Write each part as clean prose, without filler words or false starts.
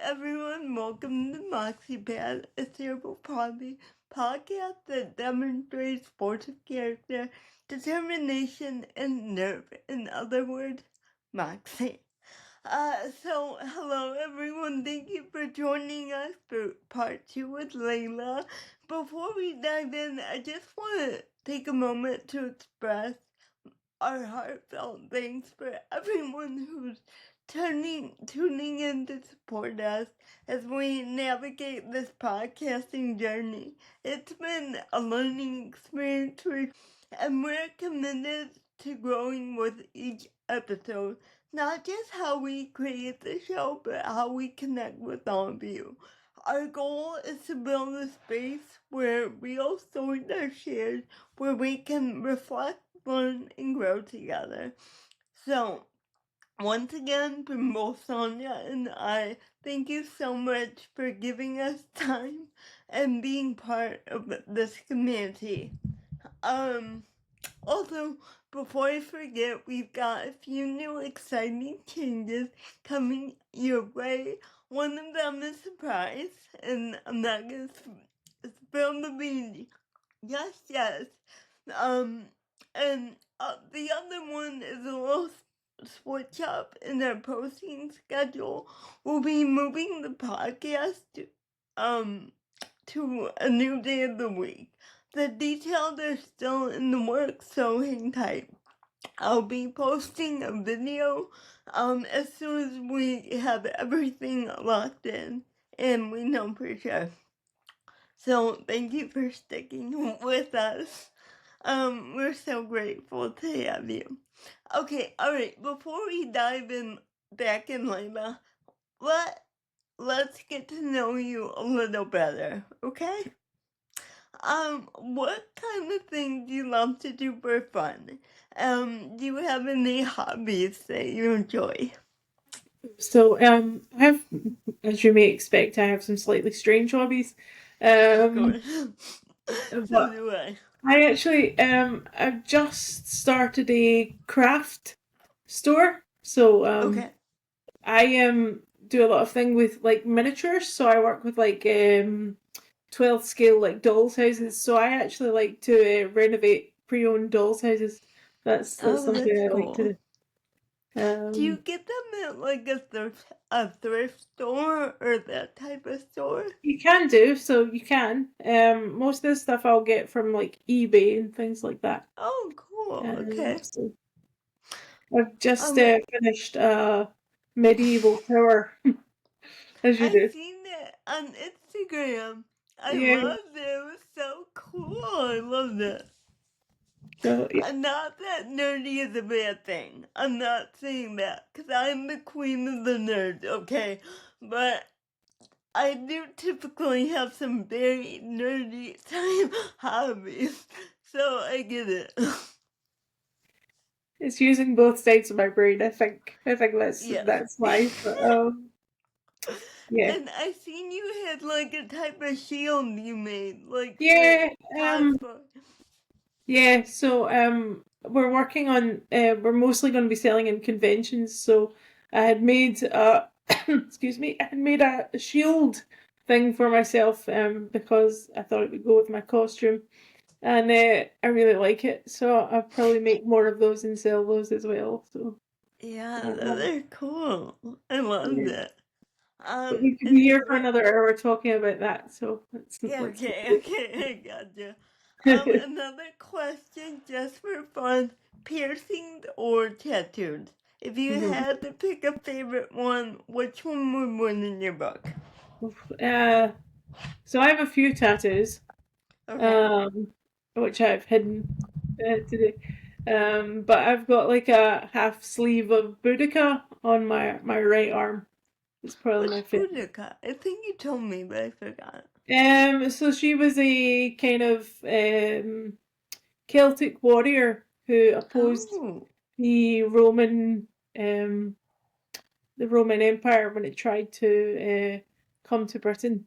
everyone. Welcome to MoxiePad, a cerebral hobby podcast that demonstrates force of character, determination, and nerve. In other words, Moxie. Hello everyone. Thank you for joining us for part 2 with Layla. Before we dive in, I just want to take a moment to express our heartfelt thanks for everyone who's tuning in to support us as we navigate this podcasting journey. It's been a learning experience, and we're committed to growing with each episode. Not just how we create the show, but how we connect with all of you. Our goal is to build a space where real stories are shared, where we can reflect, learn, and grow together. So, once again, from both Sonia and I, thank you so much for giving us time and being part of this community. Also, before I forget, we've got a few new exciting changes coming your way. One of them is a surprise, and I'm not gonna spill the beans just yet. And the other one is a little switch up in our posting schedule. We'll be moving the podcast to a new day of the week. The details are still in the works, so hang tight. I'll be posting a video as soon as we have everything locked in and we know for sure. So thank you for sticking with us. We're so grateful to have you. Okay, alright, before we dive back in, Layla, let's get to know you a little better, okay? What kind of things do you love to do for fun? Do you have any hobbies that you enjoy? So, I have, as you may expect, I have some slightly strange hobbies. Of course. So But do I. I actually, I've just started a craft store. So, Okay. I do a lot of thing with like miniatures. So I work with like 12 scale like dolls houses. So I actually like to renovate pre-owned dolls houses. That's Oh, something that's I like to cool. do. Do you get them at like a thrift store or that type of store? You can do, so you can. Most of the stuff I'll get from like eBay and things like that. Oh, cool. Okay. So I've just Um, finished a medieval tower, as you I've do. seen it on Instagram. I Yeah. loved it. It was so cool. I loved it. So yeah. Not that nerdy is a bad thing. I'm not saying that because I'm the queen of the nerds, okay? But I do typically have some very nerdy type hobbies, so I get it. It's using both sides of my brain. I think that's Yes. that's why. But yeah. And I seen you had like a type of shield you made, like for Yeah. cosplay. Yeah, so we're working on we're mostly going to be selling in conventions. So I had made excuse me, I had made a shield thing for myself because I thought it would go with my costume, and I really like it. So I'll probably make more of those and sell those as well. So Yeah, um, they're cool. I loved yeah. it. But we could be And here for another hour talking about that. So yeah, let's okay, I gotcha. Another question just for fun. Piercings or tattoos? If you Mhm. had to pick a favorite one, which one would win in your book? uh, so I have a few tattoos. Okay. um, which I've hidden today. But I've got like a half sleeve of Boudica on my right arm. It's probably What's my favorite. Boudica? I think you told me, but I forgot. So she was a kind of Celtic warrior who opposed Oh. the um, Roman Empire when it tried to come to Britain.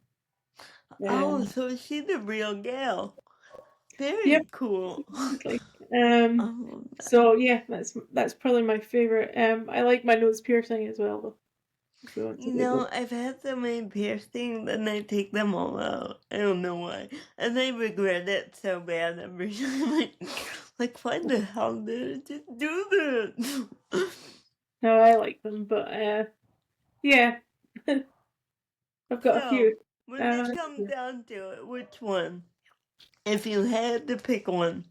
Oh, Um, so she's the real gal. yep, Very cool. exactly. Um, Oh, so yeah, that's probably my favorite. I like my nose piercing as well though. So it's a You big know, one. I've had so many piercings and I take them all out. I don't know why. And I regret it so bad every time. Like, why the hell did I just do that? No, I like them, but yeah, I've got a So, few. when it Uh, comes down to it, which one? If you had to pick one.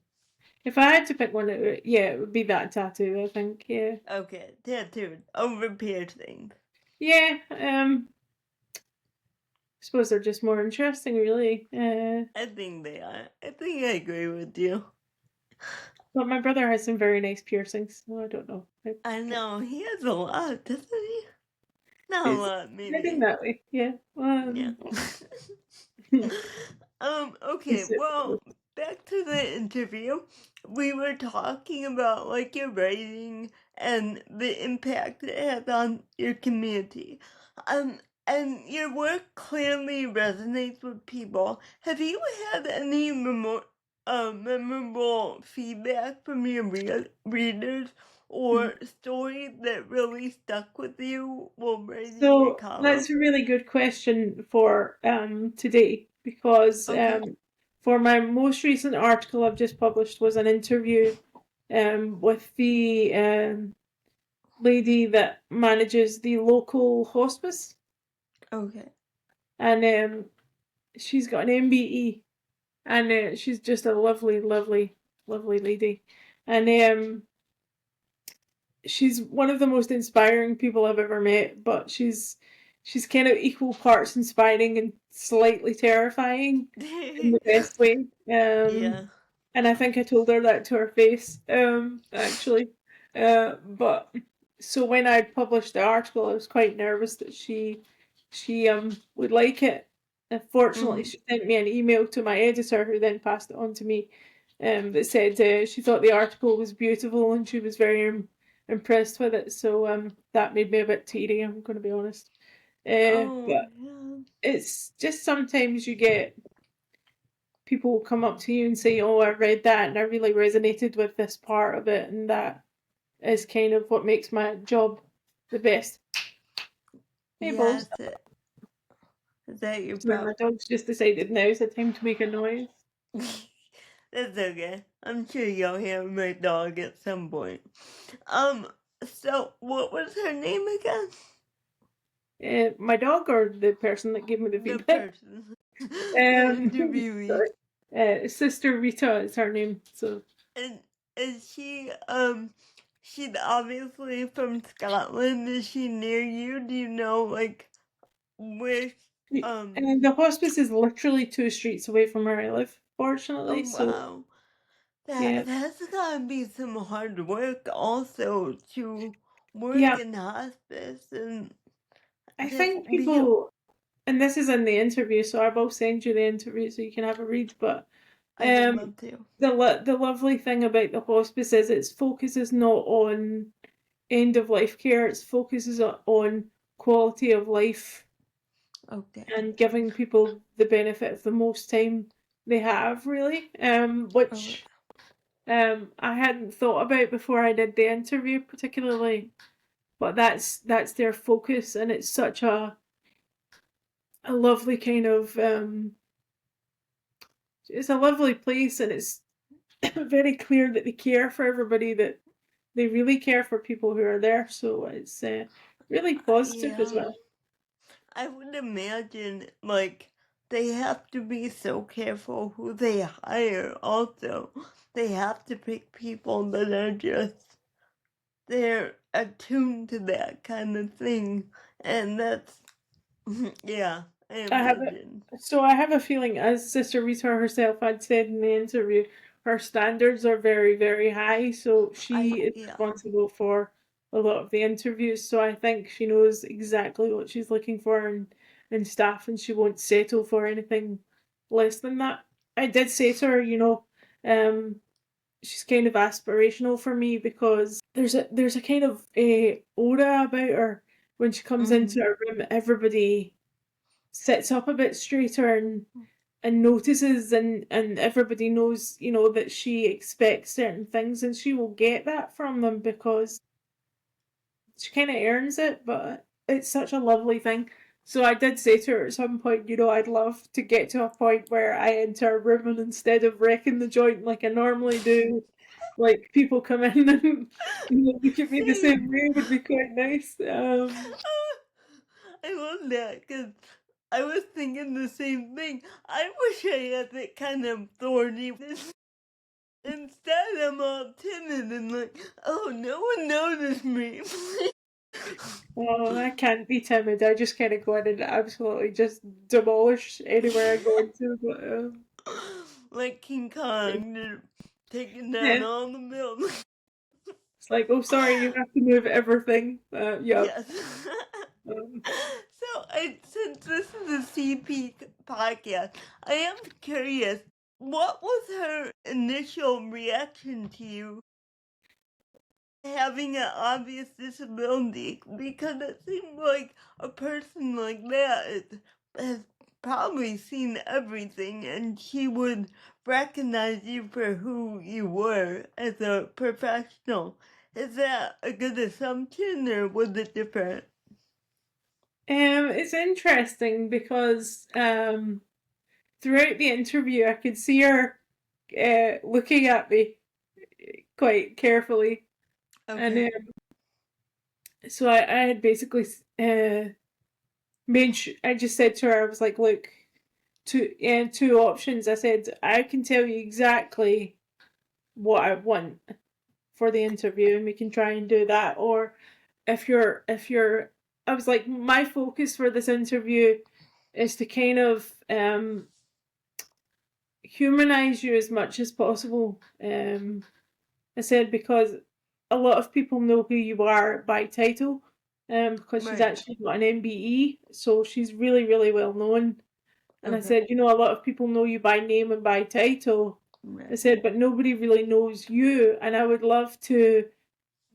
if I had to pick one, it would be that tattoo. I think. Yeah. Okay, tattooed over piercings. Yeah. I suppose they're just more interesting, really. I think they are. I think I agree with you. But my brother has some very nice piercings, so I don't know. I know, he has a lot, doesn't he? Not a It's lot, heading maybe. that way. Yeah. Yeah. Okay, It's, well, back to the interview. We were talking about like your writing and the impact it has on your community. Um, and your work clearly resonates with people. Have you had any memorable feedback from your readers or stories that really stuck with you while writing your So column? that's a really good question for today because Okay. for my most recent article I've just published was an interview with the lady that manages the local hospice, Okay. and she's got an MBE, and she's just a lovely, lovely, lovely lady, and she's one of the most inspiring people I've ever met, but she's kind of equal parts inspiring and slightly terrifying in the best way. Yeah. And I think I told her that to her face, actually. But so when I published the article, I was quite nervous that she would like it. Fortunately, Mm-hmm. she sent me an email to my editor, who then passed it on to me, that said she thought the article was beautiful and she was very impressed with it. So that made me a bit teary. I'm going to be honest. Oh, But yeah. it's just sometimes you get people come up to you and say, "Oh, I read that and I really resonated with this part of it," and that is kind of what makes my job the best. Hey, balls! Yes. Is that your Sorry, my pup? dog's just decided now is the time to make a noise. That's okay. I'm sure you'll hear my dog at some point. Um, so what was her name again? My dog or the person that gave me the The feedback? person. The Um, interviewee. sorry. Sister Rita is her name. So And is she's obviously from Scotland. Is she near you? Do you know like where and the hospice is literally 2 streets away from where I live, oh fortunately. So wow. yeah, That's gotta be some hard work also to work yeah. in hospice and I just think be people, and this is in the interview, so I will send you the interview so you can have a read. But I would um, love to. the lovely thing about the hospice is its focus is not on end of life care. Its focus is on quality of life Okay. and giving people the benefit of the most time they have, really. Oh, Which I hadn't thought about before I did the interview particularly, but that's their focus, and it's such a lovely kind of it's a lovely place, and it's very clear that they care for everybody, that they really care for people who are there, so it's really positive as yeah. well. I would imagine like they have to be so careful who they hire also. They have to pick people that are just they're attuned to that kind of thing. And that's yeah, I I have imagine. I have a feeling, as Sister Rita herself had said in the interview, her standards are very, very high, so she is Yeah. responsible for a lot of the interviews, so I think she knows exactly what she's looking for in staff, and she won't settle for anything less than that. I did say to her, um, she's kind of aspirational for me because there's a kind of a aura about her. When she comes Mm-hmm. into a room, everybody sits up a bit straighter and notices, and everybody knows, that she expects certain things, and she will get that from them because she kind of earns it. But it's such a lovely thing. So I did say to her at some point, I'd love to get to a point where I enter a room and instead of wrecking the joint like I normally do, like people come in and look at me the same way would be quite nice. I love that because I was thinking the same thing. I wish I had that kind of thorny. Instead, I'm all timid and like, oh, no one noticed me. Oh, I can't be timid. I just kind of go in and absolutely just demolish anywhere I go into. But Like King Kong, they're taking down yeah, all the buildings. it's like, oh, sorry, you have to move everything. Yep. Yes. Um, So, since this is a CP podcast, I am curious, what was her initial reaction to you having an obvious disability? Because it seems like a person like that has probably seen everything and she would recognize you for who you were as a professional. Is that a good assumption or was it different? it's interesting because throughout the interview, I could see her looking at me quite carefully, and Okay. so I had basically I just said to her, I was like, look, two options. I said I can tell you exactly what I want for the interview, and we can try and do that. Or if you're, I was like, my focus for this interview is to kind of humanize you as much as possible. I said because a lot of people know who you are by title, because she's Right. actually got an MBE, so she's really, really well known. And I Okay. said, a lot of people know you by name and by title. I Right. said, but nobody really knows you, and I would love to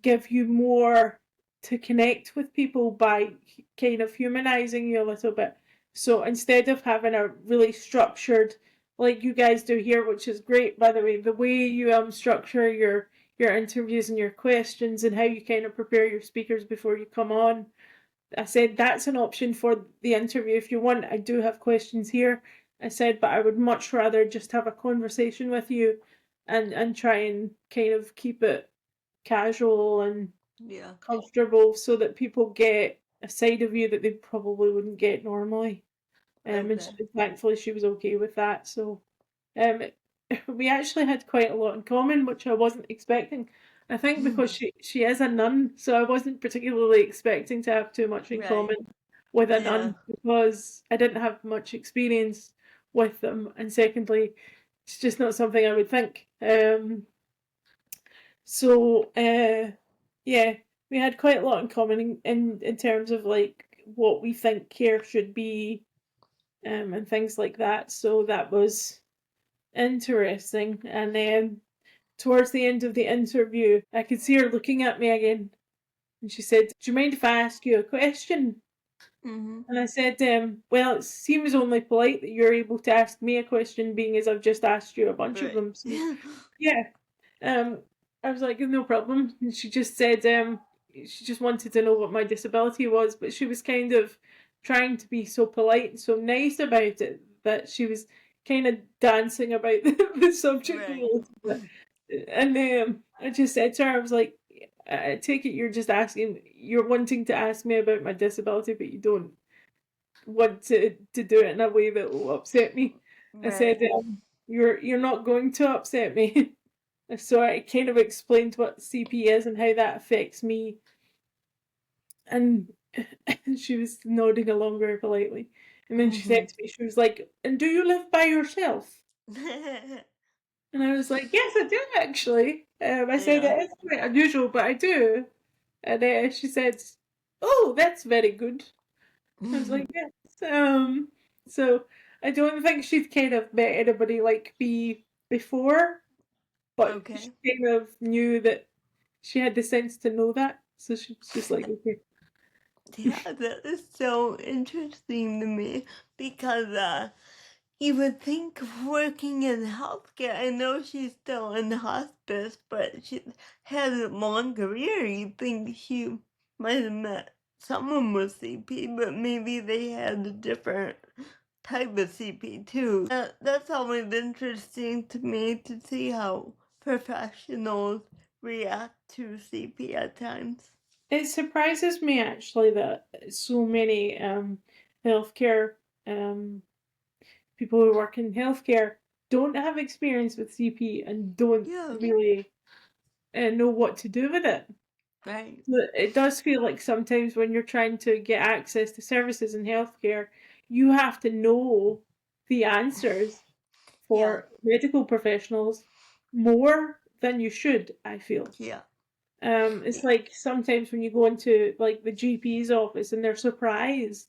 give you more to connect with people by kind of humanizing you a little bit. So instead of having a really structured, like you guys do here, which is great by the way, the way you structure your interviews and your questions and how you kind of prepare your speakers before you come on. I said that's an option for the interview if you want. I do have questions here. I said, but I would much rather just have a conversation with you and try and kind of keep it casual and Yeah. comfortable so that people get a side of you that they probably wouldn't get normally. And Okay. thankfully she was okay with that. So um, we actually had quite a lot in common, which I wasn't expecting. I think because she is a nun, so I wasn't particularly expecting to have too much in Right. common with a Yeah. nun because I didn't have much experience with them, and secondly, it's just not something I would think. So yeah, we had quite a lot in common in terms of like what we think care should be, and things like that. So that was interesting. And then towards the end of the interview, I could see her looking at me again, and she said, "Do you mind if I ask you a question?" Mm-hmm. And I said, "Well, it seems only polite that you're able to ask me a question, being as I've just asked you a bunch of Right. them." So yeah, um, I was like, no problem. And she just said, she just wanted to know what my disability was, but she was kind of trying to be so polite and so nice about it that she was kind of dancing about the subject a Right. little bit. And I just said to her, I was like, I take it you're wanting to ask me about my disability, but you don't want to do it in a way that will upset me. I said, Right. you're not going to upset me. So I kind of explained what CP is and how that affects me, and she was nodding along very politely. And then she Mm-hmm. said to me, she was like, "And do you live by yourself?" And I was like, "Yes, I do actually." I said Yeah. it is quite unusual, but I do. And she said, "Oh, that's very good." I was like, "Yes." So I don't think she'd kind of met anybody like me before, but she Okay. kind of knew that she had the sense to know that, so she was just like, okay. Yeah, that is so interesting to me because you would think working in healthcare, I know she's still in hospice, but she had a long career. You think she might have met someone with CP, but maybe they had a different type of CP too. That's always interesting to me to see how professionals react to CP at times. It surprises me actually that so many healthcare people who work in healthcare don't have experience with CP and don't Yeah, really know what to do with it. right. It does feel like sometimes when you're trying to get access to services in healthcare, you have to know the answers Yeah, for medical professionals more than you should, I feel. yeah. It's like sometimes when you go into like the GP's office and they're surprised,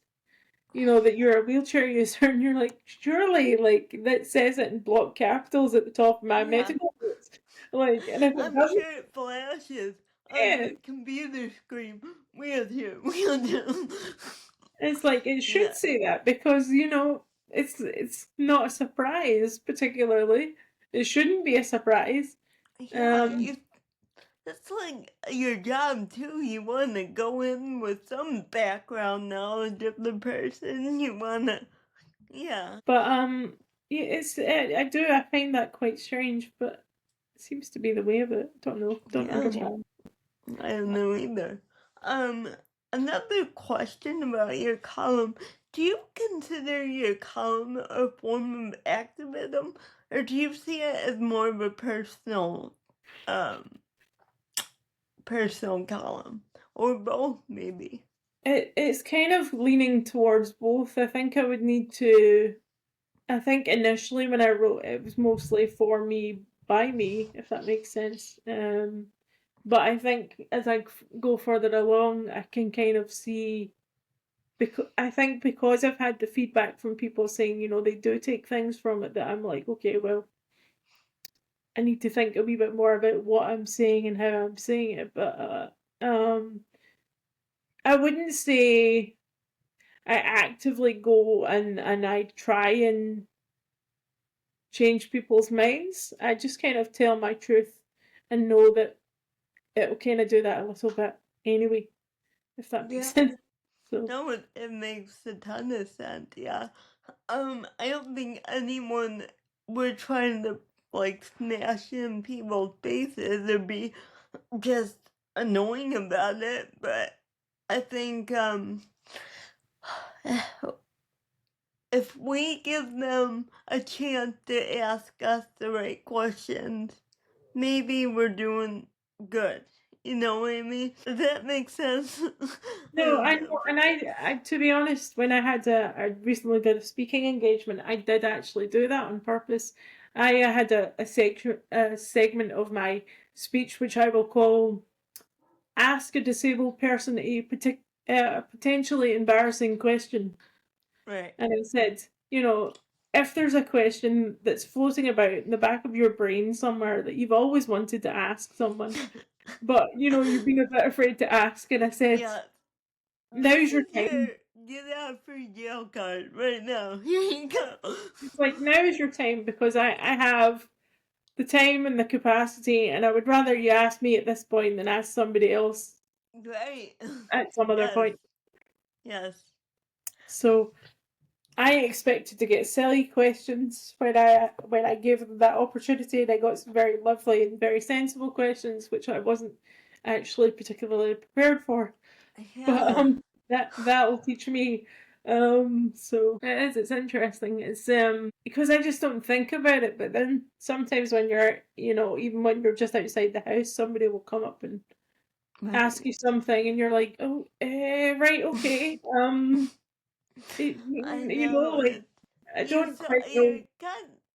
that you're a wheelchair user and you're like, surely, like that says it in block capitals at the top of my Yeah. medical notes. Like, and if it I'm doesn't, sure it flashes on yeah, the computer screen. Wheelchair, wheelchair. it's like it should Yeah, say that because it's not a surprise particularly. It shouldn't be a surprise. yeah. Um, That's like your job too. You want to go in with some background knowledge of the person. You want to, yeah, but yeah, I find that quite strange, but it seems to be the way of it. Don't know, don't yeah. understand. I don't know either. Another question about your column. Do you consider your column a form of activism, or do you see it as more of a um, personal column, or both maybe? It's kind of leaning towards both. I think I would need to. I think initially when I wrote it was mostly for me by me, if that makes sense. But I think as I go further along, I can kind of see because I think because I've had the feedback from people saying they do take things from it that I'm like, okay, well, I need to think a wee bit more about what I'm saying and how I'm saying it. But I wouldn't say I actively go and I try and change people's minds. I just kind of tell my truth and know that it'll kind of do that a little bit anyway, if that makes Yeah. sense. So No, it makes a ton of sense. Yeah. I don't think anyone would trying to like smash in people's faces or be just annoying about it, but I think if we give them a chance to ask us the right questions, maybe we're doing good. You know what I mean? Does that make sense? no, I know, and I to be honest, when I recently did a speaking engagement, I did actually do that on purpose. I had a segment of my speech which I will call "Ask a Disabled Person a Potentially Embarrassing Question." Right. And it said, if there's a question that's floating about in the back of your brain somewhere that you've always wanted to ask someone, but you've been a bit afraid to ask, and I said, Yeah. This now's your is your time. get out free jail card right now. Here you go. It's like now is your time because I have the time and the capacity, and I would rather you ask me at this point than ask somebody else Right. at some other Yes. point. Yes. So I expected to get silly questions when I gave them that opportunity, and I got some very lovely and very sensible questions, which I wasn't actually particularly prepared for. But Yeah. that'll teach me. So it's interesting. It's because I just don't think about it, but then sometimes when you're even when you're just outside the house, somebody will come up and ask Right. you something, and you're like, oh, right, okay. I Like know. I don't quite You're know.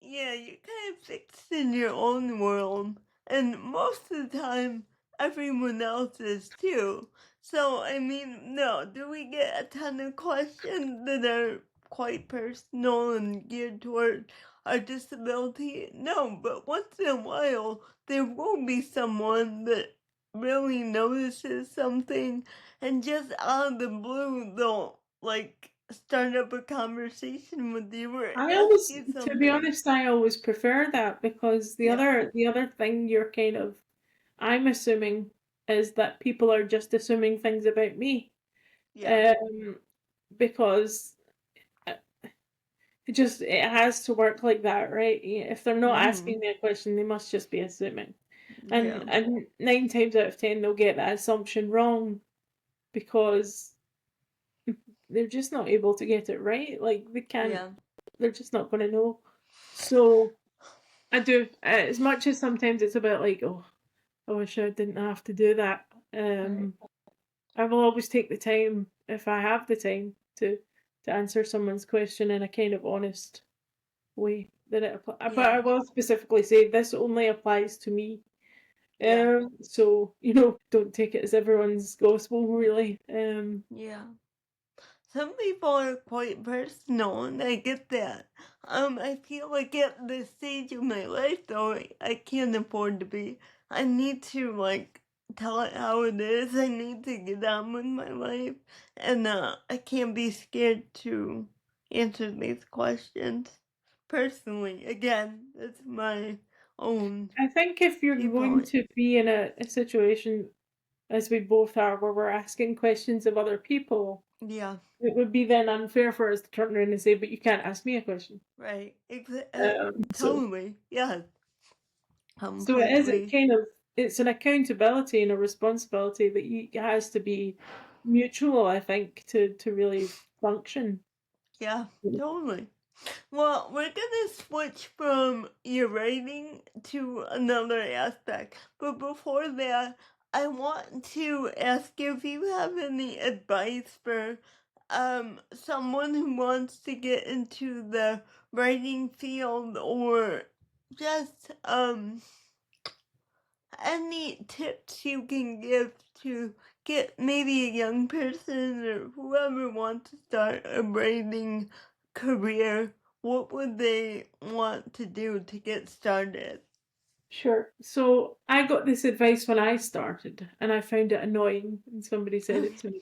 you're kind of fixed in your own world, and most of the time, everyone else is too. So I mean, no, do we get a ton of questions that are quite personal and geared toward our disability? No, but once in a while, there will be someone that really notices something, and just out of the blue, they'll like start up a conversation with you or I ask always, you to be something. honest, I always prefer that because the Yeah. other thing you're kind of, I'm assuming, is that people are just assuming things about me. Yeah. Because it has to work like that, right? If they're not Mhm. asking me a question, they must just be assuming. Yeah. And 9 times out of 10 they'll get that assumption wrong because they're just not able to get it right. Like they can't, Yeah. they're just not going to know. So I do, as much as sometimes it's about like, oh, I wish I didn't have to do that. Right. I will always take the time if I have the time to answer someone's question in a kind of honest way that but Yeah. I will specifically say this only applies to me. Yeah. So don't take it as everyone's gospel, really. Yeah. Some people are quite personal, and I get that. I feel like at this stage of my life, though, I can't afford to be. I need to, like, tell it how it is. I need to get on with my life, and I can't be scared to answer these questions. Personally, again, that's my own I think if you're going viewpoint. to be in a situation, as we both are, where we're asking questions of other people, Yeah, it would be then unfair for us to turn around and say, "But you can't ask me a question." right. So Totally. Yeah, So it is. It completely. kind of. It's an accountability and a responsibility that has to be mutual. I think to really function. Yeah, totally. Well, we're gonna switch from your writing to another aspect, but before that, I want to ask you if you have any advice for someone who wants to get into the writing field, or just any tips you can give to get maybe a young person or whoever wants to start a writing career? What would they want to do to get started? Sure. So I got this advice when I started, and I found it annoying when somebody said it to me.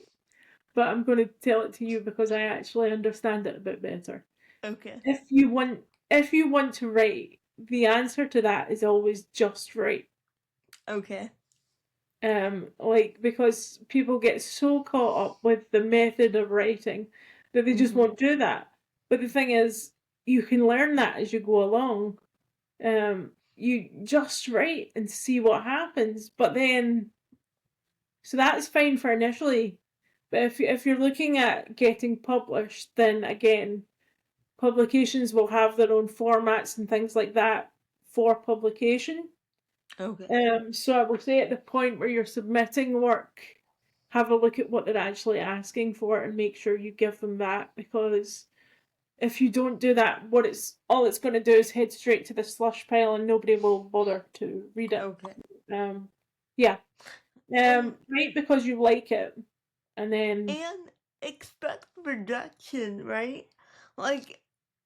But I'm going to tell it to you because I actually understand it a bit better. Okay. If you want to write, the answer to that is always just write. Okay. Like because people get so caught up with the method of writing that they just Mhm. won't do that. But the thing is, you can learn that as you go along. You just write and see what happens. But then, so that's fine for initially. But if you're looking at getting published, then again, publications will have their own formats and things like that for publication. Okay. So I would say at the point where you're submitting work, have a look at what they're actually asking for and make sure you give them that, because if you don't do that, all it's going to do is head straight to the slush pile and nobody will bother to read it. Okay. Um, yeah. And Write because you like it, and then and expect rejection, right? Like,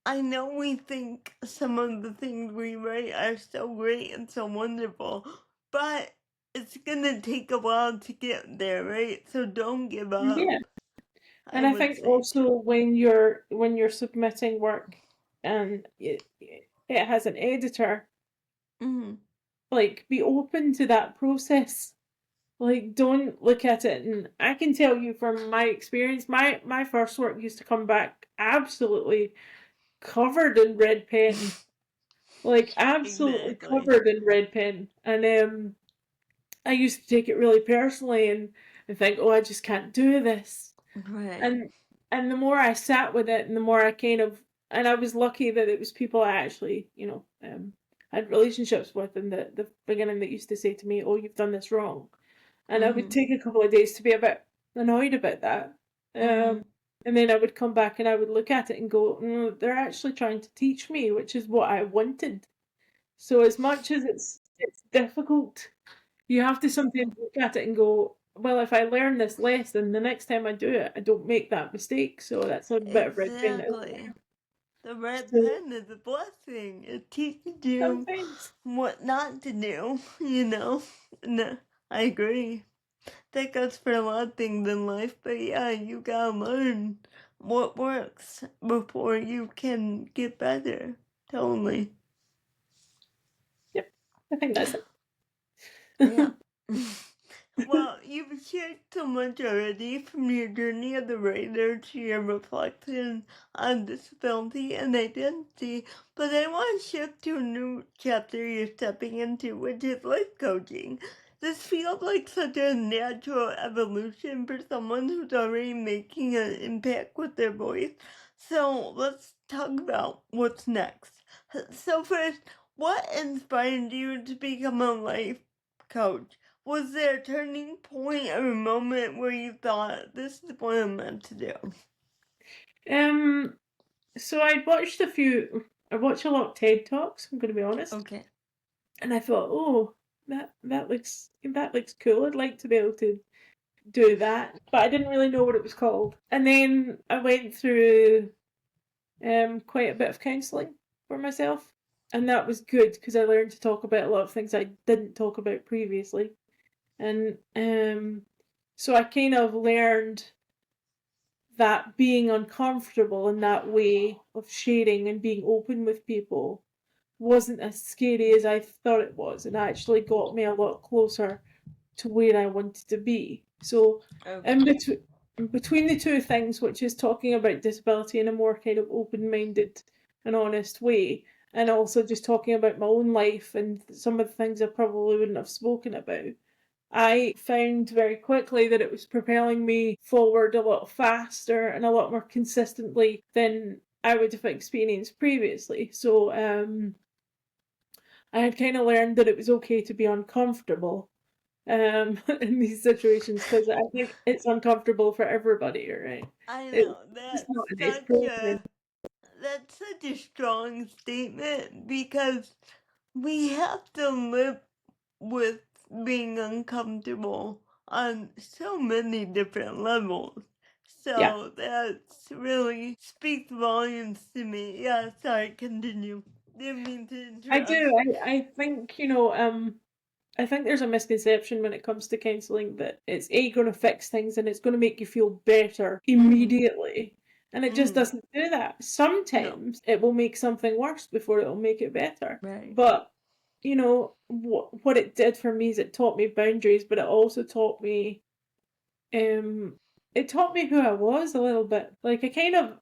I know we think some of the things we write are so great and so wonderful, but it's gonna take a while to get there, right? So don't give up, yeah. I And I would think say also too. when you're submitting work and it has an editor, Mm-hmm. like be open to that process. Like don't look at it, and I can tell you from my experience, my first work used to come back absolutely covered in red pen. Like absolutely Exactly. covered in red pen. And I used to take it really personally and think, oh, I just can't do this. Right. And the more I sat with it and the more I kind of, and I was lucky that it was people I actually, had relationships with in the beginning that used to say to me, oh, you've done this wrong. And I would Mm-hmm. take a couple of days to be a bit annoyed about that. Mm-hmm. And then I would come back and I would look at it and go, they're actually trying to teach me, which is what I wanted. So as much as it's difficult, you have to sometimes look at it and go, well, if I learn this lesson, the next time I do it, I don't make that mistake. So that's a bit of red pen, isn't Exactly. it? The red So pen is a blessing. It teaches you sometimes, what not to do, you know? No, I agree. That goes for a lot of things in life, but yeah, you gotta learn what works before you can get better. Totally. yep, I think that's Yeah. it. Well, you've shared so much already, from your journey as a writer to your reflection on disability and identity, but I want to shift to a new chapter you're stepping into, which is life coaching. This feels like such a natural evolution for someone who's already making an impact with their voice. So let's talk about what's next. So first, what inspired you to become a life coach? Was there a turning point or a moment where you thought, this is what I'm meant to do? So I watched a lot of TED Talks, I'm going to be honest. Okay. And I thought, oh, that looks cool. I'd like to be able to do that, but I didn't really know what it was called. And then I went through quite a bit of counselling for myself, and that was good because I learned to talk about a lot of things I didn't talk about previously, and so I kind of learned that being uncomfortable in that way of sharing and being open with people wasn't as scary as I thought it was, and actually got me a lot closer to where I wanted to be. So, in between the two things, which is talking about disability in a more kind of open-minded and honest way, and also just talking about my own life and some of the things I probably wouldn't have spoken about, I found very quickly that it was propelling me forward a lot faster and a lot more consistently than I would have experienced previously. So I had kind of learned that it was okay to be uncomfortable in these situations, because I think it's uncomfortable for everybody, right? I It's know, not an experience. that's such a strong statement, because we have to live with being uncomfortable on so many different levels. Yeah, So that's really speaks volumes to me. Yeah, sorry, continue. Didn't mean to I interrupt. do. I think, I think there's a misconception when it comes to counselling that it's going to fix things and it's going to make you feel better immediately. And it just doesn't do that. No. Sometimes it will make something worse before it'll make it better. Right. But, what it did for me is it taught me boundaries, but it also um taught me who I was a little bit. Like I kind of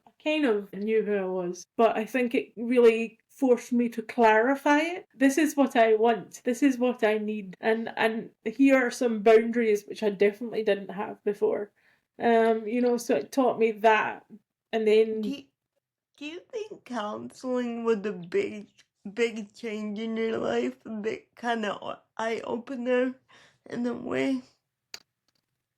knew who I was, but I think it really forced me to clarify it. This is what I want. This is what I need. And here are some boundaries which I definitely didn't have before. So it taught me that. And Do then you, do you think counseling was a big change in your life? A big kind of eye opener in a way?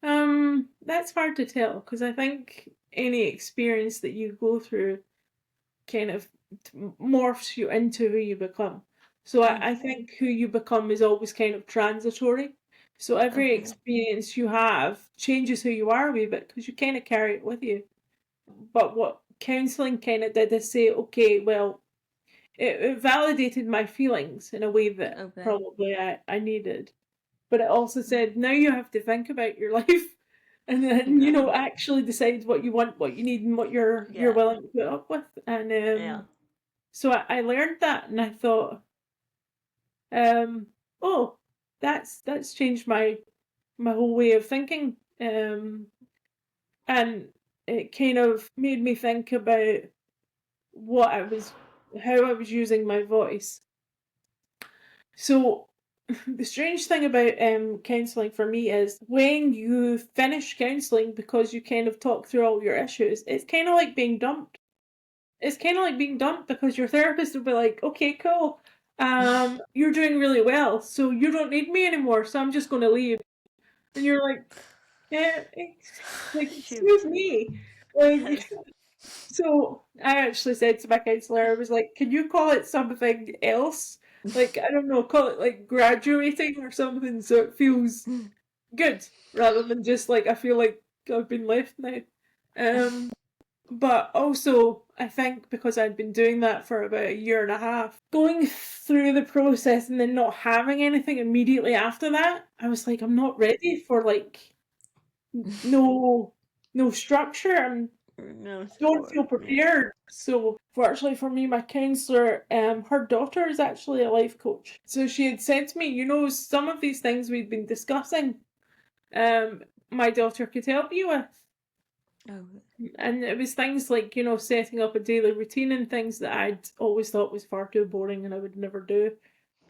that's hard to tell because I think any experience that you go through kind of morphs you into who you become. So I think who you become is always kind of transitory. So every Okay. experience you have changes who you are a wee bit because you kind of carry it with you. But what counselling kind of did is say, okay, well, it validated my feelings in a way that Okay. probably I needed. But it also said, now you have to think about your life and then, actually decide what you want, what you need, and what you're Yeah. willing to put up with. And Yeah. so I learned that, and I thought, um, oh, that's changed my whole way of thinking, and it kind of made me think about what how I was using my voice. So the strange thing about counselling for me is when you finish counselling because you kind of talk through all your issues, it's kind of like being dumped. It's kind of like being dumped because your therapist will be like, okay, cool, you're doing really well, so you don't need me anymore, so I'm just going to leave. And you're like, yeah, like, excuse Shoot. me. Like, Yes. so I actually said to my counsellor, I was like, can you call it something else? Like, I don't know, call it like graduating or something so it feels good rather than just like I feel like I've been left now. But also, I think because I'd been doing that for about a year and a half, going through the process and then not having anything immediately after that, I was like, I'm not ready for like no structure. No Don't feel support. Yeah. prepared. So fortunately for me, my counsellor, her daughter is actually a life coach. So she had said to me, some of these things we've been discussing, my daughter could help you with. Okay. And it was things like, setting up a daily routine and things that I'd always thought was far too boring and I would never do.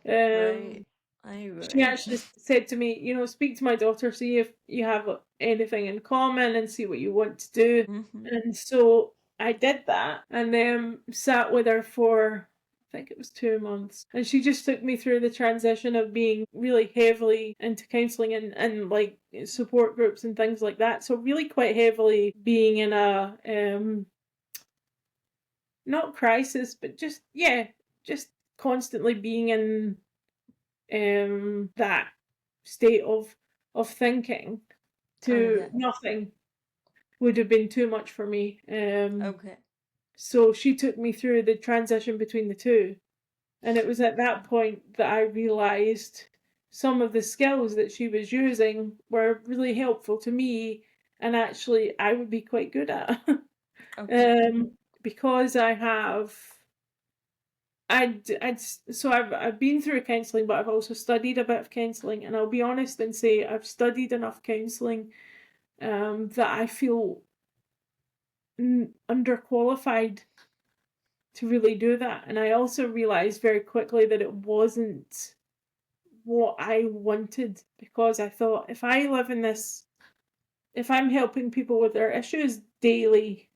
Right. Um, I she agree. actually said to me, speak to my daughter, see if you have anything in common and see what you want to do. Mm-hmm. And so I did that and then sat with her for, I think it was 2 months. And she just took me through the transition of being really heavily into counselling and like support groups and things like that. So really quite heavily being in a not crisis, but just constantly being in that state of thinking to Okay. nothing would have been too much for me. Okay. So she took me through the transition between the two. And it was at that point that I realised some of the skills that she was using were really helpful to me and actually I would be quite good at. Okay. Because I have so I've been through counselling, but I've also studied a bit of counselling, and I'll be honest and say I've studied enough counselling that I feel underqualified to really do that. And I also realised very quickly that it wasn't what I wanted because I thought if I live in this, if I'm helping people with their issues daily,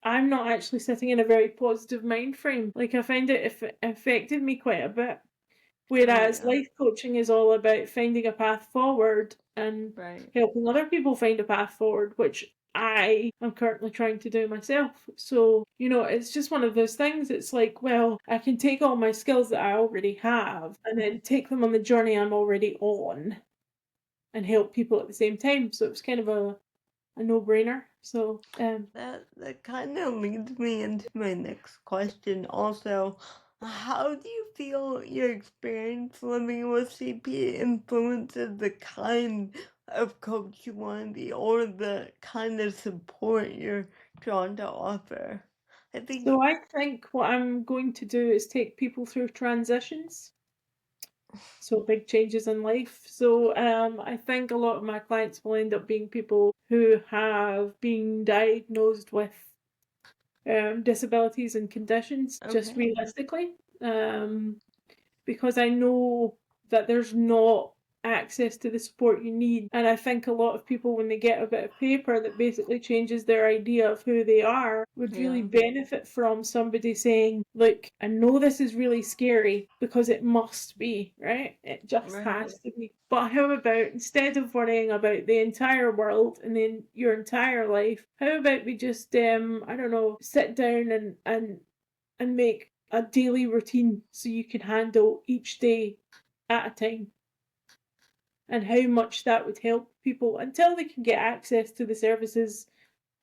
I'm not actually sitting in a very positive mind frame. Like I find it affected me quite a bit. Oh Whereas yeah. life coaching is all about finding a path forward and Right. helping other people find a path forward, which I am currently trying to do myself. So, it's just one of those things. It's like, well, I can take all my skills that I already have and then take them on the journey I'm already on and help people at the same time. So it's kind of a no-brainer. So, That kind of leads me into my next question. Also, how do you feel your experience living with CP influences the kind of coach you want to be, or the kind of support you're drawn to offer? I think. so I think what I'm going to do is take people through transitions. So big changes in life. So I think a lot of my clients will end up being people who have been diagnosed with disabilities and conditions, just Okay. realistically, because I know that there's not access to the support you need. And I think a lot of people, when they get a bit of paper that basically changes their idea of who they are, would really Yeah. benefit from somebody saying, look, I know this is really scary because it must be, right? It just Right. has to be. But how about instead of worrying about the entire world and then your entire life, how about we just I don't know, sit down and make a daily routine so you can handle each day at a time and how much that would help people until they can get access to the services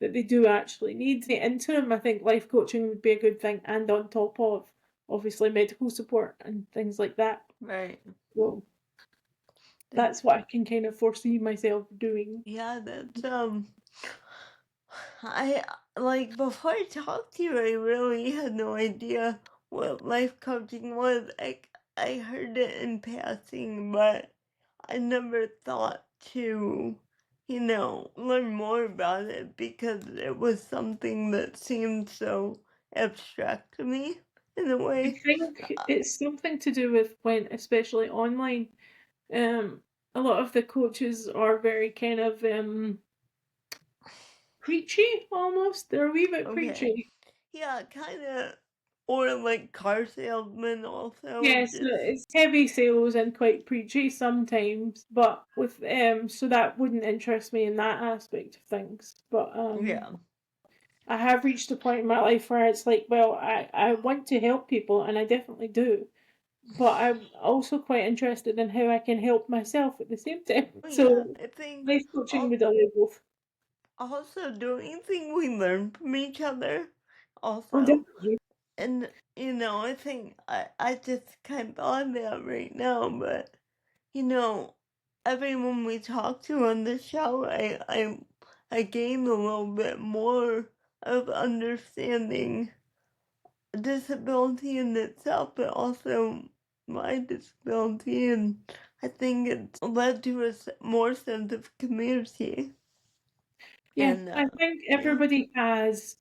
that they do actually need. In the interim, I think life coaching would be a good thing, and on top of obviously medical support and things like that. Right. So That, that's what I can kind of foresee myself doing. yeah, I like before I talked to you, I really had no idea what life coaching was. I heard it in passing, but I never thought to, learn more about it because it was something that seemed so abstract to me in a I way. think it's something to do with when, especially online, um, a lot of the coaches are very kind of preachy almost. They're a wee bit Okay. preachy. Yeah, kind of, or like car salesman also, Yes, it's heavy sales and quite preachy sometimes, but with so that wouldn't interest me in that aspect of things. But yeah. I have reached a point in my life where it's like, well, I want to help people and I definitely do. But I'm also quite interested in how I can help myself at the same time. Yeah, So I think life coaching al- would allow both. also doing things we learn from each other Oh, also. definitely. And I think I just kind of thought of that right now, but you know, everyone we talk to on the show, I gain a little bit more of understanding disability in itself, but also my disability, and I think it's led to a more sense of community. Yeah, And I think yeah. everybody has.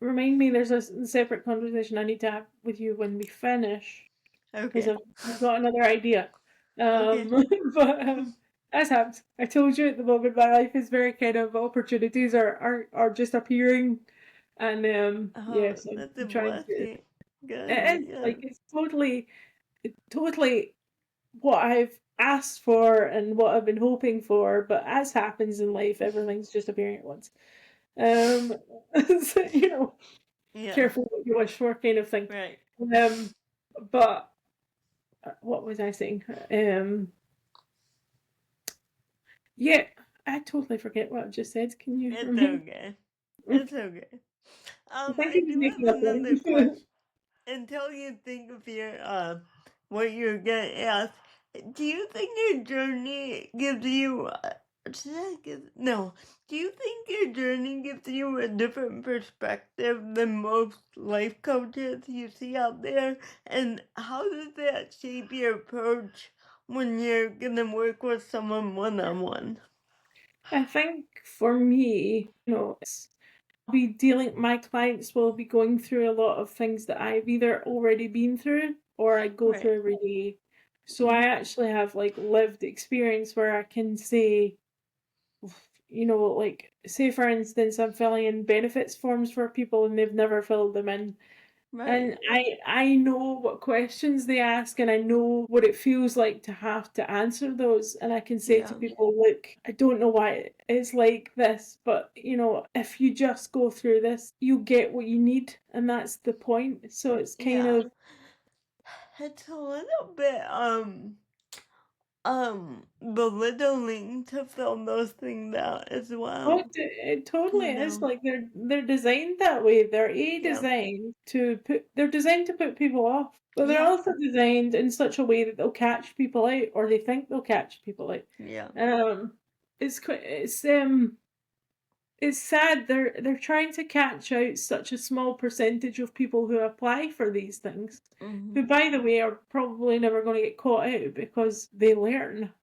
Remind me, there's a separate conversation I need to have with you when we finish, because Okay. I've got another idea. Okay. But as happens, I told you at the moment my life is very kind of opportunities are just appearing, and Oh, yes, that's a I'm trying to. blessing. Good. It is Yeah. like it's totally what I've asked for and what I've been hoping for, but as happens in life, everything's just appearing at once. Um, so, Yeah. careful what you wish for, kind of thing. Right. Um, but what was I saying? Yeah, I totally forget what I just said. Can you It's remind okay. me? It's okay. I think I he was do making have a another point. question. Until you think of your what you're gonna ask, do you think your journey gives you should I give, no, do you think your journey gives you a different perspective than most life coaches you see out there? And how does that shape your approach when you're gonna work with someone one-on-one? I think for me, be dealing my clients will be going through a lot of things that I've either already been through or I go Right. through every day. So I Mm-hmm. actually have like lived experience where I can say, like say for instance, I'm filling in benefits forms for people and they've never filled them in. Right. And I know what questions they ask and I know what it feels like to have to answer those. And I can say to Yeah. people, look, I don't know why it's like this, but if you just go through this, you get what you need. And that's the point. So it's kind Yeah. of It's a little bit belittling to fill those things out as oh, well. it totally You is. know. Like they're designed that way. Yeah. They're designed to put people off. But they're Yeah. also designed in such a way that they'll catch people out, or they think they'll catch people out. Yeah. Um, it's sad they're trying to catch out such a small percentage of people who apply for these things, who, Mhm. by the way, are probably never going to get caught out because they learn.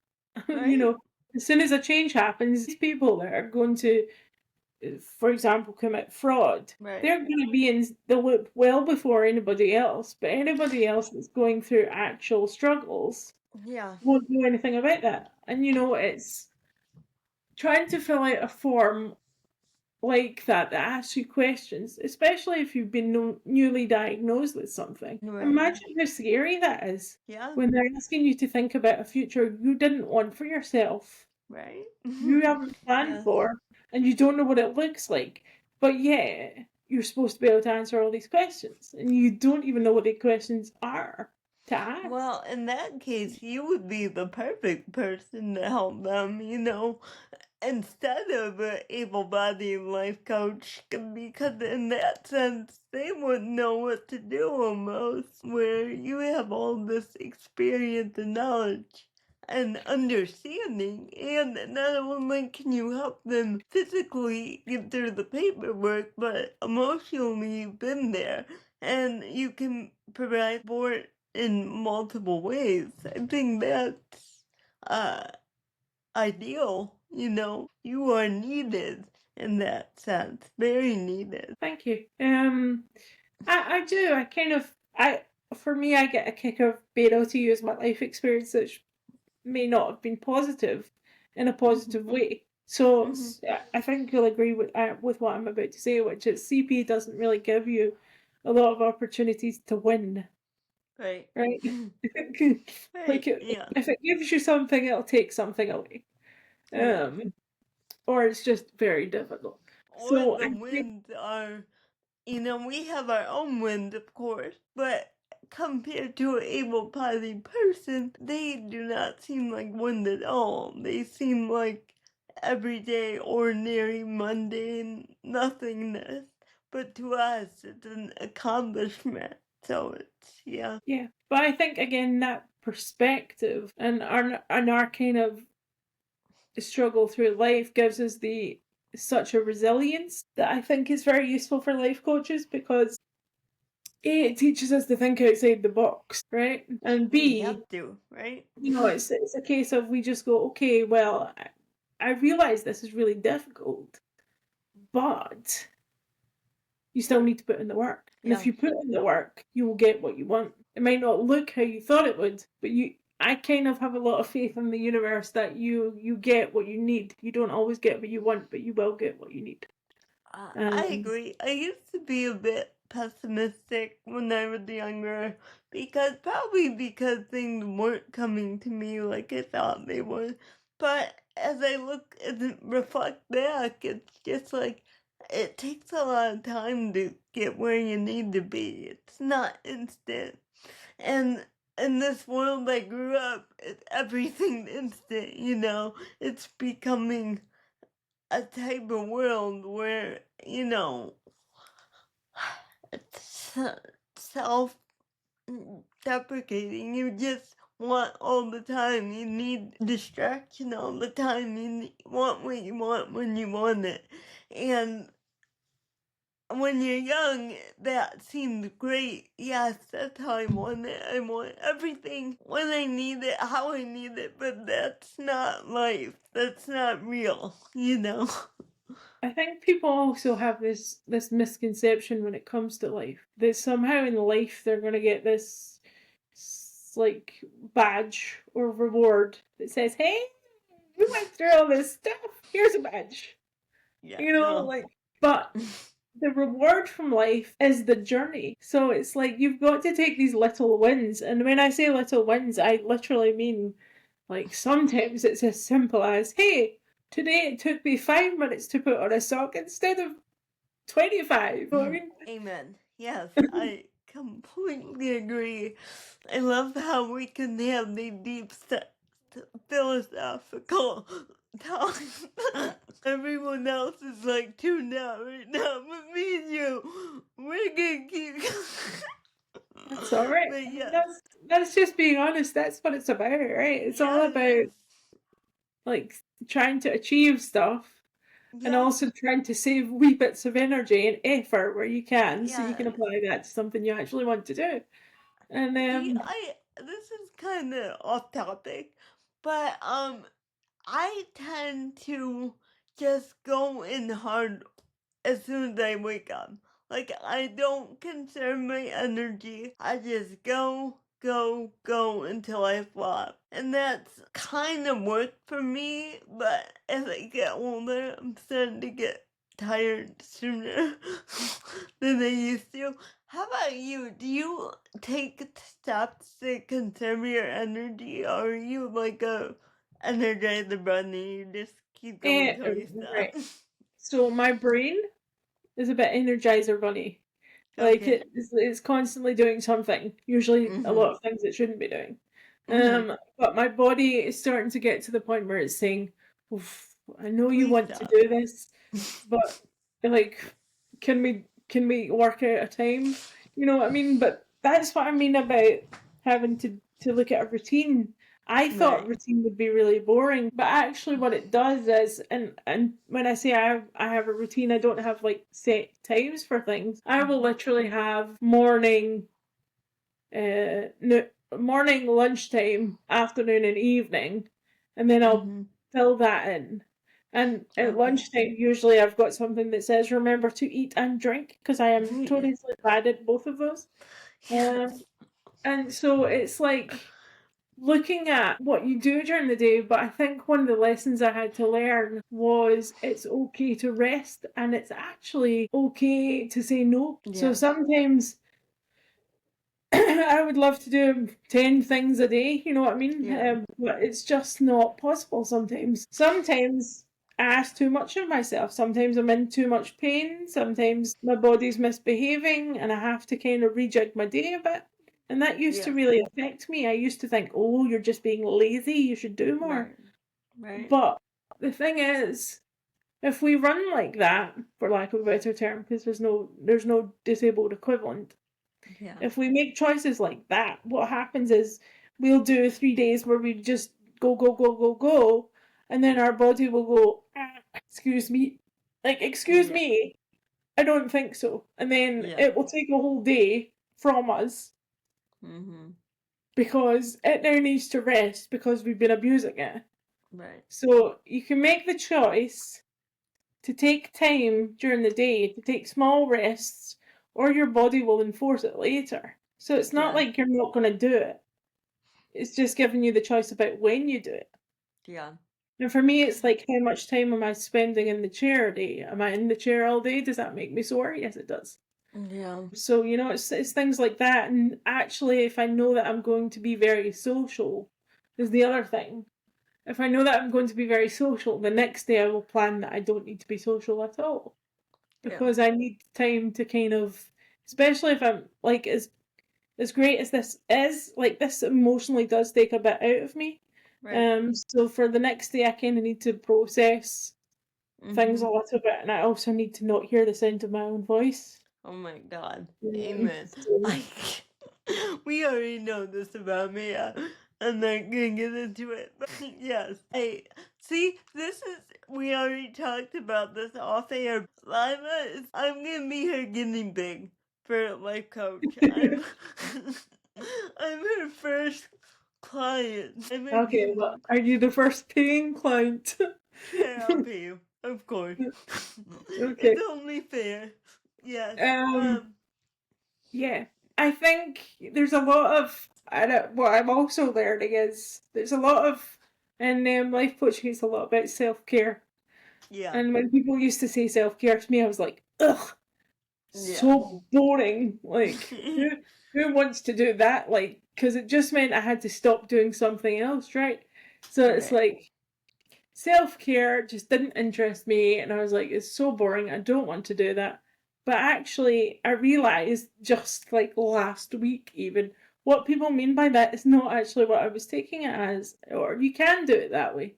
you Right. know, as soon as a change happens, these people that are going to, for example, commit fraud, Right. they're going to be in the loop well before anybody else. But anybody else that's going through actual struggles Yeah. won't know anything about that. And it's trying to fill out a form like that asks you questions, especially if you've been newly diagnosed with something. Right. Imagine how scary that is Yeah. when they're asking you to think about a future you didn't want for yourself, Right. you haven't planned Yes. for, and you don't know what it looks like. But yeah, you're supposed to be able to answer all these questions, and you don't even know what the questions are to ask. Well, in that case, you would be the perfect person to help them, instead of an able-bodied life coach, because in that sense, they wouldn't know what to do almost, where you have all this experience and knowledge and understanding, and not only can you help them physically get through the paperwork, but emotionally you've been there, and you can provide support in multiple ways. I think that's ideal, you are needed in that sense, very needed. Thank you. I do. I kind of I For me, I get a kick of being able to use my life experience, which may not have been positive, in a Hmm. positive way. So Hmm. I think you'll agree with what I'm about to say, which is CP doesn't really give you a lot of opportunities to win, Right. right? Right, Like yeah. if it gives you something, it'll take something away, Yeah. um, or it's just very difficult. Or So the I think winds are, we have our own wind, of course, but compared to an able-bodied person, they do not seem like wind at all. They seem like everyday, ordinary, mundane nothingness. But to us, it's an accomplishment. So yeah. yeah, but I think again that perspective and our kind of struggle through life gives us the such a resilience that I think is very useful for life coaches, because A, it teaches us to think outside the box, right? And We B, have to, right? it's a case of we just go, okay, well, I realize this is really difficult, but you still need to put in the work. And if Yeah. you put in the work, you will get what you want. It might not look how you thought it would, but I kind of have a lot of faith in the universe that you get what you need. You don't always get what you want, but you will get what you need. I agree. I used to be a bit pessimistic when I was younger probably because things weren't coming to me like I thought they would. But as I look and reflect back, it's just like it takes a lot of time to get where you need to be. It's not instant. And in this world I grew up, everything's instant, It's becoming a type of world where, it's self deprecating. You just want all the time. You need distraction all the time. Want what you want when you want it. And when you're young, that seems great. Yes, that's how I want it. I want everything when I need it, how I need it, but that's not life. That's not real. I think people also have this misconception when it comes to life that somehow in life they're going to get this like badge or reward that says, "Hey, you went through all this stuff. Here's a badge." Yeah, no. Like, but the reward from life is the journey. So it's like you've got to take these little wins. And when I say little wins, I literally mean like sometimes it's as simple as, hey, today it took me 5 minutes to put on a sock instead of 25. You know what I mean? Amen. Yes, I completely agree. I love how we can have these deep philosophical talks. Everyone else is like tuned out right now, but me and you, we're gonna keep. That's all right. But yeah, That's just being honest. That's what it's about, right? It's all yeah, it about is. like trying to achieve stuff and Yeah, also trying to save wee bits of energy and effort where you can, so you can yeah. apply that to something you actually want to do. And This is kind of off topic, but I tend to just go in hard as soon as I wake up. Like, I don't conserve my energy. I just go, go, go until I flop. And that's kind of worked for me, but as I get older, I'm starting to get tired sooner than I used to. How about you? Do you take steps to conserve your energy, or are you like a energizer bunny? You just keep going till you stop. right. So my brain is a bit energizer bunny. Like Okay. it's constantly doing something. Usually a lot Mhm. of things it shouldn't be doing. Mhm. But my body is starting to get to the point where it's saying, "Oof, I know you Please want to stop. do this, but like, can we work out a time? You know what I mean?" But that's what I mean about having to look at a routine. I thought Right. routine would be really boring, but actually what it does is, and when I say I have a routine, I don't have like set times for things. I will literally have morning, lunchtime, afternoon, and evening, and then I'll Mhm. fill that in. And at Okay. lunchtime, usually I've got something that says remember to eat and drink because I am totally bad at both of those. Yes. And so it's like looking at what you do during the day, but I think one of the lessons I had to learn was it's okay to rest and it's actually okay to say no. So Yeah. sometimes I would love to do 10 things a day, you know what I mean? Yeah. But it's just not possible sometimes. Sometimes I ask too much of myself. Sometimes I'm in too much pain. Sometimes my body's misbehaving and I have to kind of rejig my day a bit. And that used to Yeah. really affect me. I used to think, oh, you're just being lazy. You should do more. Right. Right. But the thing is, if we run like that, for lack of a better term, because there's no disabled equivalent, Yeah. if we make choices like that, what happens is we'll do 3 days where we just go, go, go, go, go, and then our body will go, excuse me, like, excuse Yeah. me, I don't think so. And then Yeah. it will take a whole day from us Mm-hmm. because it now needs to rest because we've been abusing it. Right. So you can make the choice to take time during the day to take small rests, or your body will enforce it later. So it's not Yeah. like you're not going to do it. It's just giving you the choice about when you do it. Yeah. And for me, it's like, how much time am I spending in the chair a day? Am I in the chair all day? Does that make me sore? Yes, it does. Yeah. So, you know, it's things like that. And actually, if I know that I'm going to be very social, is the other thing. If I know that I'm going to be very social, the next day I will plan that I don't need to be social at all. Yeah. Because I need time to kind of, especially if I'm like, as great as this is, like this emotionally does take a bit out of me. Right. So for the next day I kind of need to process things Mm-hmm. a little bit, and I also need to not hear the sound of my own voice. Oh my God. Um, Amen. so, I we already know this about me. I'm not gonna get into it, but yes. I see. This is we already talked about this off air. Lima is. I'm gonna be her guinea pig for life coach. I'm. I'm her first client. I'm a okay, well, guinea. are you the first paying client? Sure, I'll pay you. Of course. Okay. It's only fair. Yes. Um. Yeah, I think there's a lot of. What I'm also learning is there's a lot of, and life coaching is a lot about self care. Yeah. And when people used to say self care to me, I was like, ugh, Yeah. so boring. Like, who wants to do that? Like, because it just meant I had to stop doing something else, right? So it's Right. like self care just didn't interest me, and I was like, it's so boring. I don't want to do that. But actually, I realized just like last week, even what people mean by that is not actually what I was taking it as, or you can do it that way.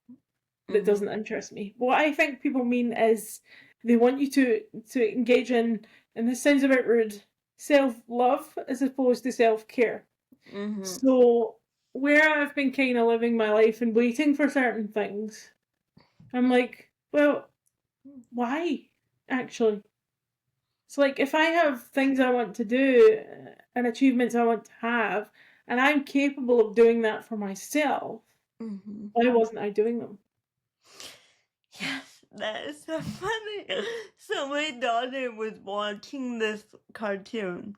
That Mm-hmm. doesn't interest me. What I think people mean is they want you to engage in, and this sounds a bit rude, self love as opposed to self care. Mm-hmm. So where I've been kind of living my life and waiting for certain things, I'm like, well, why? Actually, it's like if I have things I want to do and achievements I want to have, and I'm capable of doing that for myself, Mm-hmm. why wasn't I doing them? Yes, that is so funny. So my daughter was watching this cartoon.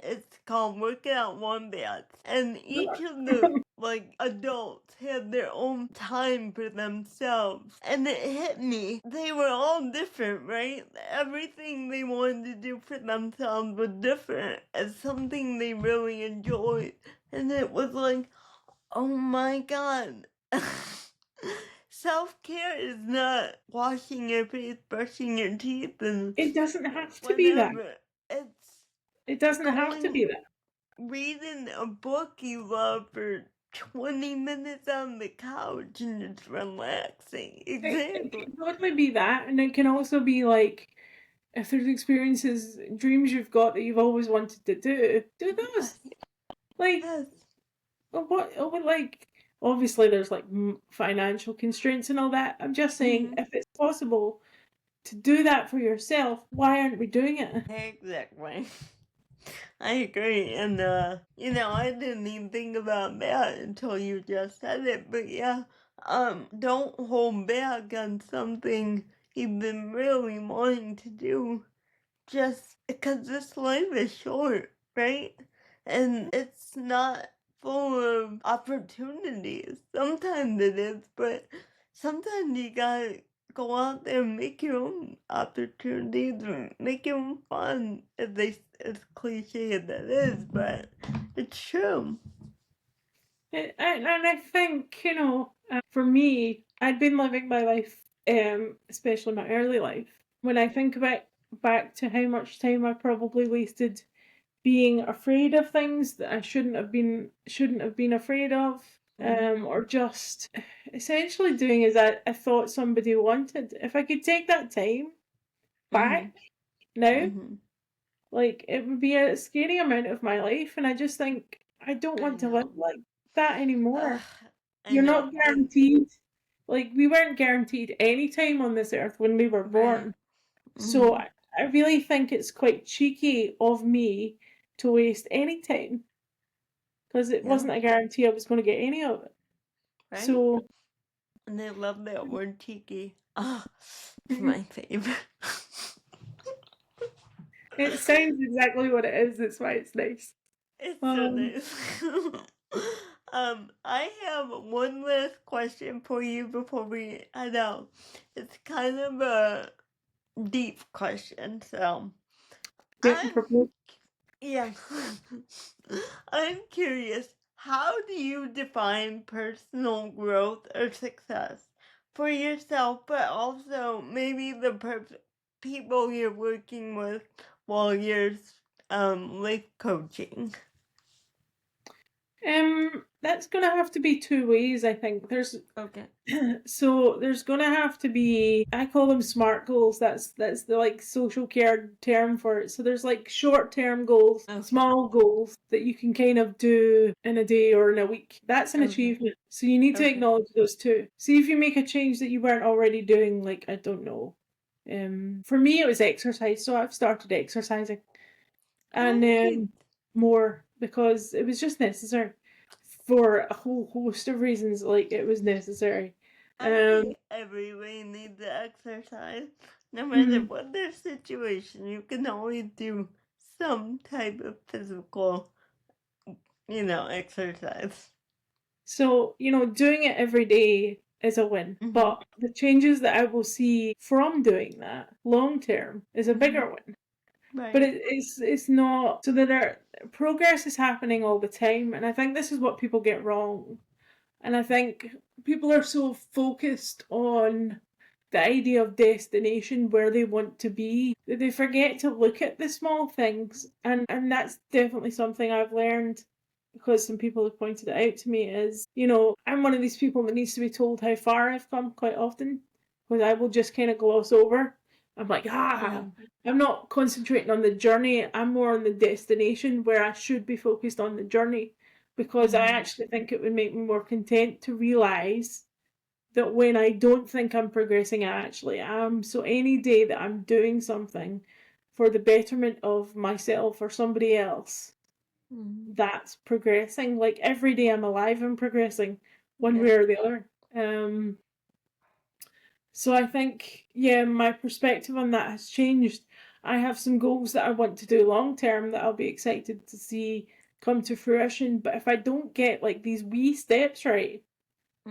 It's called Workout Wombats, and each of the like adults had their own time for themselves. And it hit me. They were all different, right? Everything they wanted to do for themselves was different as something they really enjoyed. And it was like, oh my God. Self care is not washing your face, brushing your teeth, and It doesn't have to be that. whatever. It's It doesn't have to going, be that. reading a book you love for 20 minutes on the couch and it's relaxing. It Exactly. can totally be that, and it can also be like if there's experiences, dreams you've got that you've always wanted to do those. Yes. Like Yes. like obviously there's like financial constraints and all that. I'm just saying Mm-hmm. if it's possible to do that for yourself, why aren't we doing it? Exactly. I agree, and I didn't even think about that until you just said it. But yeah, don't hold back on something you've been really wanting to do, just because this life is short, right? And it's not full of opportunities. Sometimes it is, but sometimes you gotta go out there and make your own opportunities and make your own fun. As cliche as that is, but it's true. And I think for me, I'd been living my life, especially my early life. When I think about back to how much time I probably wasted being afraid of things that I shouldn't have been afraid of, Mhm. or just essentially doing as I thought somebody wanted. If I could take that time Mhm. back now, Mhm. like it would be a scary amount of my life, and I just think I don't I want to live know. like that anymore. Ugh, I You're know. not And guaranteed. Like we weren't guaranteed any time on this earth when we were right. born. So Mhm. I really think it's quite cheeky of me to waste any time because it wasn't a guarantee I was going to get any of it. Right? So, and I love that word tiki. Ah, it's mhm. my favorite. It sounds exactly what it is. That's why it's nice. It's so Um, nice. I have one last question for you before we head out. It's kind of a deep question, so yeah, I'm propose. yeah. I'm curious, how do you define personal growth or success for yourself, but also maybe the people you're working with while you're life coaching? That's gonna have to be two ways, I think. Okay. So there's gonna have to be, I call them SMART goals. That's the like social care term for it. So there's like short term goals, Okay. small goals that you can kind of do in a day or in a week. That's an Okay. achievement. So you need to Okay. acknowledge those two. See if you make a change that you weren't already doing, like I don't know. For me it was exercise, so I've started exercising and Oh, good. more because it was just necessary for a whole host of reasons. Like it was necessary. I Um, think everybody needs to exercise. No matter mhm. what their situation, you can always do some type of physical, exercise. So doing it every day is a win, Mm-hmm. but the changes that I will see from doing that long term is a Mm-hmm. bigger win. But Right. it's not so that progress is happening all the time, and I think this is what people get wrong. And I think people are so focused on the idea of destination, where they want to be, that they forget to look at the small things. And that's definitely something I've learned because some people have pointed it out to me is, I'm one of these people that needs to be told how far I've come quite often because I will just kind of gloss over. I'm like, Yeah. I'm not concentrating on the journey. I'm more on the destination where I should be focused on the journey because I Mm-hmm. actually think it would make me more content to realize that when I don't think I'm progressing, I actually am. So any day that I'm doing something for the betterment of myself or somebody else, Mm-hmm. that's progressing. Like every day I'm alive and progressing one Yeah. way or the other. So I think, yeah, my perspective on that has changed. I have some goals that I want to do long term that I'll be excited to see come to fruition. But if I don't get like these wee steps right,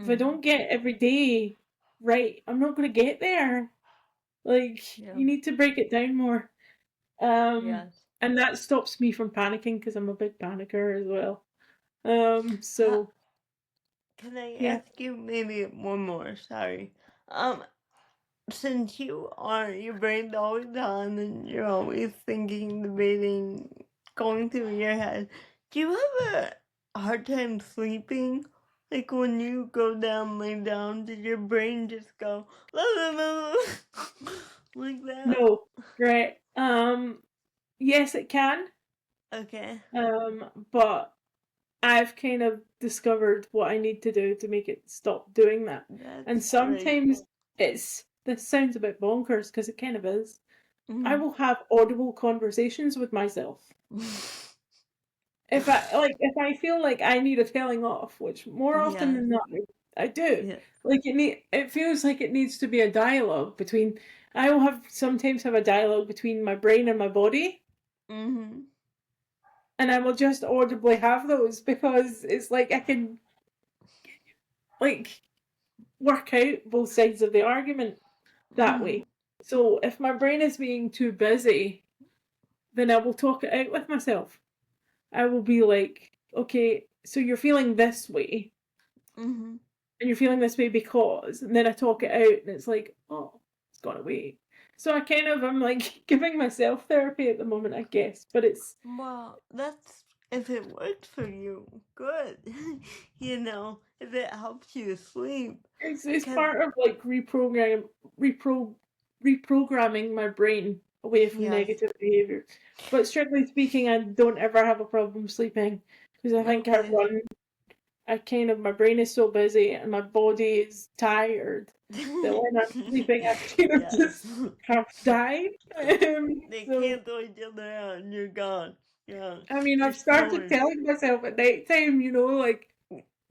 if I Mm-hmm. don't get every day right, I'm not going to get there. Like, Yeah. you need to break it down more. Um, Yes. and that stops me from panicking because I'm a big panicker as well. Ha- So can I yeah, ask you maybe one more? Sorry. Um, since your brain's always on and you're always thinking, debating, going through your head, do you have a hard time sleeping? Like when you go down, lay down, did your brain just go la, la, la, la, like that? no, right. Yes, it can. Okay, But I've kind of discovered what I need to do to make it stop doing that. And that's great. sometimes this sounds a bit bonkers because it kind of is. I Mm. will have audible conversations with myself. If I feel like I need a telling off, which more often Yes, than not I do, yes. like it feels like it needs to be a dialogue between. I will sometimes have a dialogue between my brain and my body, Mm-hmm. and I will just audibly have those because it's like I can like work out both sides of the argument that Mm-hmm. way. So if my brain is being too busy, then I will talk it out with myself. I will be like, okay, so you're feeling this way, Mm-hmm. and you're feeling this way because, and then I talk it out, and it's like, oh, it's gone away. So I'm like giving myself therapy at the moment, I guess, but Well, that's if it works for you, good. If it helps you sleep. it's Cause part of like reprogramming my brain away from yes, negative behavior. But strictly speaking, I don't ever have a problem sleeping because I think okay. my brain is so busy and my body is tired that when I'm sleeping, I kind of Yes. just half die. They So cancel each other out and you're gone. Yeah. I mean, You're I've started snoring. telling myself at night time, like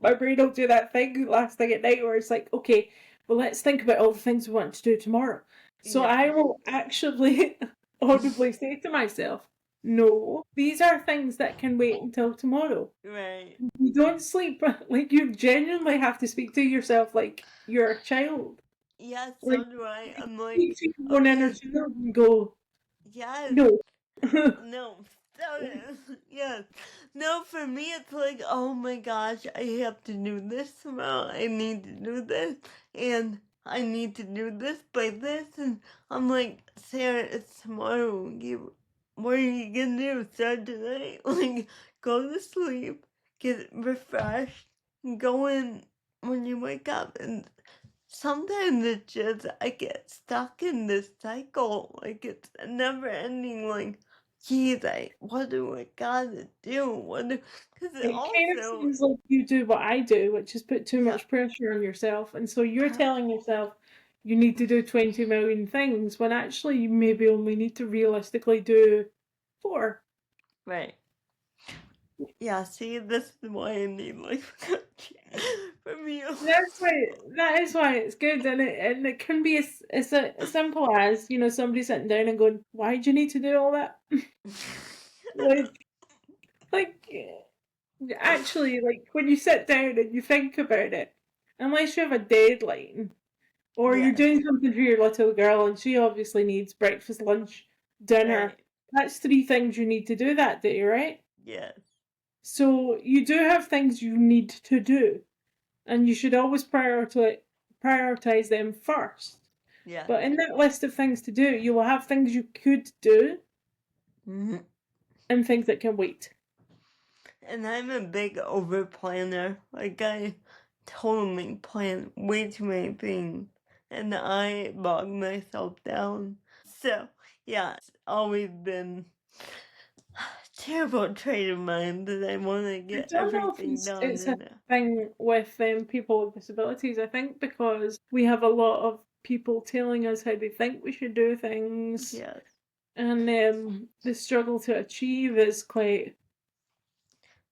my brain will do that thing last thing at night where it's like, okay, well, let's think about all the things we want to do tomorrow. So Yeah. I will actually audibly say to myself, no, these are things that can wait until tomorrow. Right. You don't sleep, like, you genuinely have to speak to yourself like you're a child. Yes, Like, so do I. I'm speak like, to your own inner okay, child and go, yes. no. No, yes. No, for me, it's like, oh my gosh, I have to do this tomorrow. I need to do this, and I need to do this by this. And I'm like, Sarah, it's tomorrow. What are you gonna do? Start tonight? Like, go to sleep, get refreshed, and go in when you wake up. And sometimes it's just, I get stuck in this cycle. Like, it's never ending. Like, geez, what do I gotta do? Because it It kind of also, seems like you do what I do, which is put too yeah, much pressure on yourself. And so you're per- telling yourself you need to do 20 million things when actually you maybe only need to realistically do 4. right. Yeah, see, this is why I need life coaching from you. That is why it's good, and it can be as simple as somebody sitting down and going, "Why do you need to do all that?" like like actually, like when you sit down and you think about it, unless you have a deadline or you're Yes, doing something for your little girl and she obviously needs breakfast, lunch, dinner, right. that's 3 things you need to do that day, right? Yes, So you do have things you need to do, and you should always prioritize them first. yes. But in that list of things to do, you will have things you could do Mhm. and things that can wait. And I'm a big over planner. Like, I totally plan way too many things. And I bog myself down. So, yeah, it's always been a terrible trait of mine that I want to I get don't know if everything done it's a in a. thing with people with disabilities. I think because we have a lot of people telling us how they think we should do things, Yes. and the struggle to achieve is quite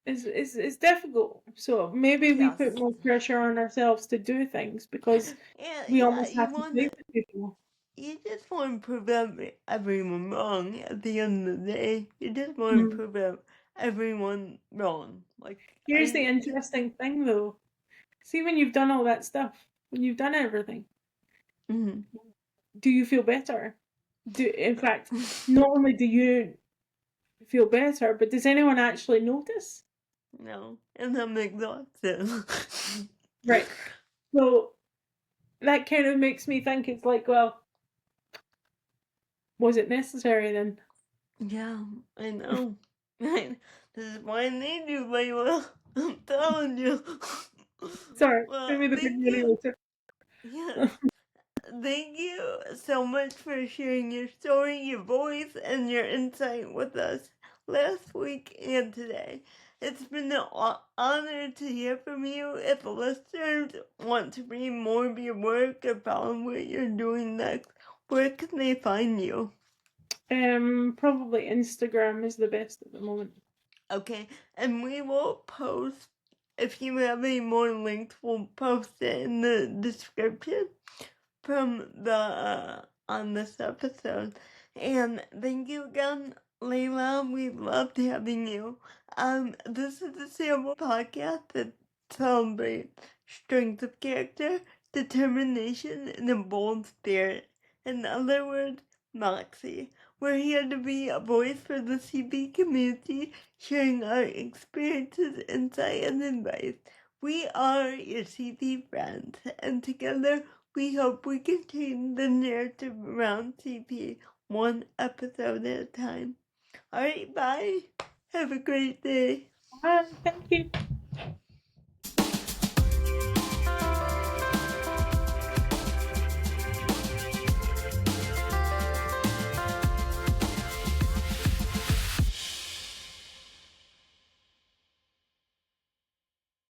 is difficult. So maybe we Yes. put more pressure on ourselves to do things because And we yeah, almost have to play with people. you just want to prove everyone wrong at the end of the day. You just want to Mm. prove everyone wrong. Like, Here's the interesting thing, though. See, when you've done all that stuff, when you've done everything, Mhm. do you feel better? In fact, not only do you feel better, but does anyone actually notice? No, and I'm exhausted. Right. So that kind of makes me think it's like, well, was it necessary then? Yeah, I know. Right. This is why I need you, Layla. I'm telling you. Sorry, Well, maybe the big thank money you. later. Yes. Thank you so much for sharing your story, your voice, and your insight with us last week and today. It's been an honor to hear from you. If listeners want to read more of your work or follow what you're doing next, where can they find you? Probably Instagram is the best at the moment. Okay, and we will post, if you have any more links, we'll post it in the description from the on this episode. And thank you again, Layla. We loved having you. This is the Sample podcast that celebrates strength of character, determination, and a bold spirit. In other words, Moxie. We're here to be a voice for the CP community, sharing our experiences, insight, and advice. We are your CP friends, and together we hope we can change the narrative around CP one episode at a time. Alright, bye. Have a great day. Thank you.